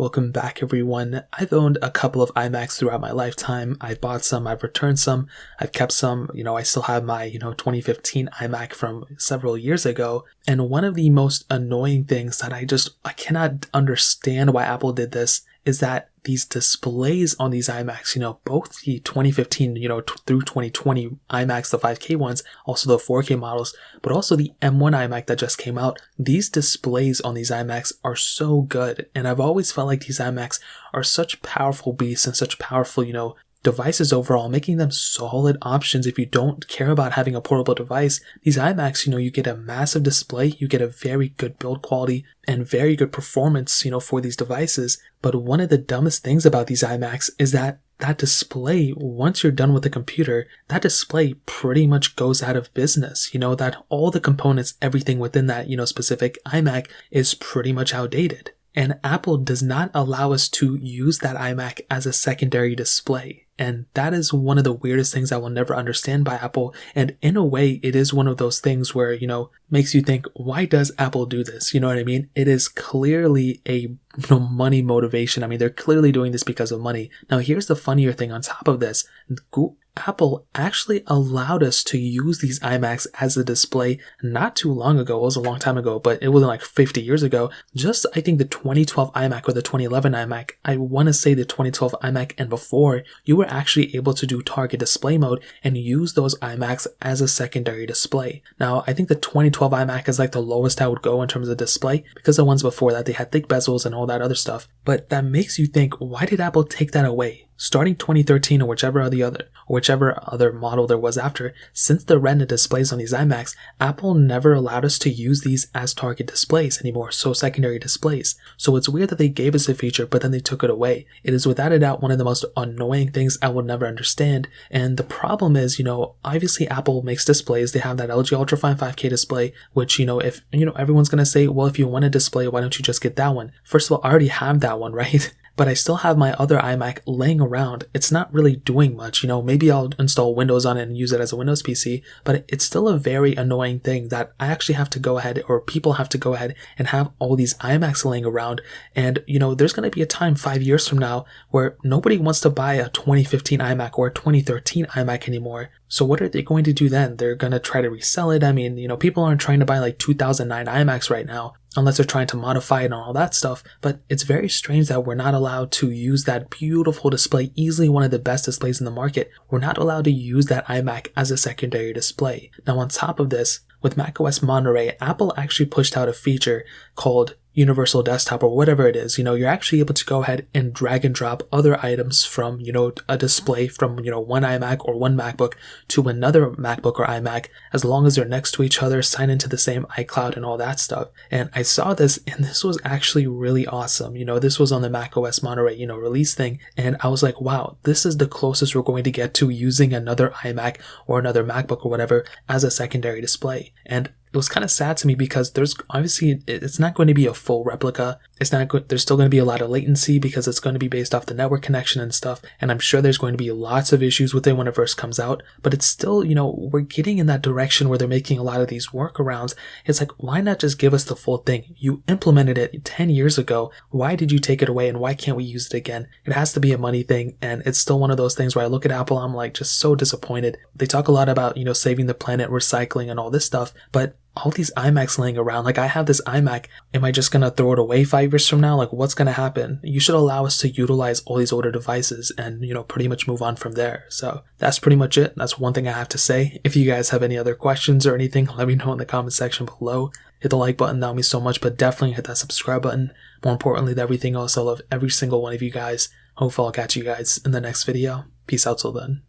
Welcome back, everyone. I've owned a couple of iMacs throughout my lifetime. I bought some, I've returned some, I've kept some. I still have my 2015 iMac from several years ago. And one of the most annoying things that I cannot understand why Apple did this is that these displays on these iMacs, both the 2015, through 2020 iMacs, the 5K ones, also the 4K models, but also the M1 iMac that just came out, these displays on these iMacs are so good. And I've always felt like these iMacs are such powerful beasts and such powerful, devices overall, making them solid options if you don't care about having a portable device. These iMacs, you get a massive display, you get a very good build quality and very good performance, for these devices. But one of the dumbest things about these iMacs is that display, once you're done with the computer, that display pretty much goes out of business. That all the components, everything within that, specific iMac is pretty much outdated. And Apple does not allow us to use that iMac as a secondary display. And that is one of the weirdest things I will never understand by Apple. And in a way, it is one of those things where, makes you think, why does Apple do this? You know what I mean? It is clearly a money motivation. I mean, they're clearly doing this because of money. Now, here's the funnier thing on top of this. Apple actually allowed us to use these iMacs as a display not too long ago. It was a long time ago, but it wasn't like 50 years ago. Just, I think, the 2012 iMac or the 2011 iMac, I want to say the 2012 iMac and before, you were actually able to do target display mode and use those iMacs as a secondary display. Now, I think the 2012 iMac is like the lowest I would go in terms of display because the ones before that, they had thick bezels and all that other stuff. But that makes you think, why did Apple take that away? Starting 2013 or whichever other model there was after, since the Retina displays on these iMacs, Apple never allowed us to use these as target displays anymore, so secondary displays. So it's weird that they gave us a feature, but then they took it away. It is without a doubt one of the most annoying things I will never understand. And the problem is, obviously Apple makes displays. They have that LG Ultrafine 5K display, which, if, everyone's going to say, well, if you want a display, why don't you just get that one? First of all, I already have that one, right? But I still have my other iMac laying around. It's not really doing much, maybe I'll install Windows on it and use it as a Windows PC, but it's still a very annoying thing that I actually have to go ahead, or people have to go ahead and have all these iMacs laying around. And, there's going to be a time 5 years from now where nobody wants to buy a 2015 iMac or a 2013 iMac anymore. So what are they going to do then? They're going to try to resell it. I mean, people aren't trying to buy like 2009 iMacs right now, unless they're trying to modify it and all that stuff. But it's very strange that we're not allowed to use that beautiful display, easily one of the best displays in the market. We're not allowed to use that iMac as a secondary display. Now, on top of this, with macOS Monterey, Apple actually pushed out a feature called Universal Desktop or whatever it is. You're actually able to go ahead and drag and drop other items from, a display from, one iMac or one MacBook to another MacBook or iMac, as long as they're next to each other, sign into the same iCloud and all that stuff. And I saw this, and this was actually really awesome. This was on the macOS Monterey, release thing. And I was like, wow, this is the closest we're going to get to using another iMac or another MacBook or whatever as a secondary display. And it was kind of sad to me because there's obviously, it's not going to be a full replica. It's not good. There's still going to be a lot of latency because it's going to be based off the network connection and stuff. And I'm sure there's going to be lots of issues with it when it first comes out. But it's still, we're getting in that direction where they're making a lot of these workarounds. It's like, why not just give us the full thing? You implemented it 10 years ago. Why did you take it away and why can't we use it again? It has to be a money thing. And it's still one of those things where I look at Apple, I'm like just so disappointed. They talk a lot about, saving the planet, recycling and all this stuff. But all these iMacs laying around, like I have this iMac, am I just going to throw it away 5 years from now? Like what's going to happen? You should allow us to utilize all these older devices and, pretty much move on from there. So that's pretty much it. That's one thing I have to say. If you guys have any other questions or anything, let me know in the comment section below. Hit the like button, that would mean so much, but definitely hit that subscribe button. More importantly than everything else, I love every single one of you guys. Hopefully I'll catch you guys in the next video. Peace out till then.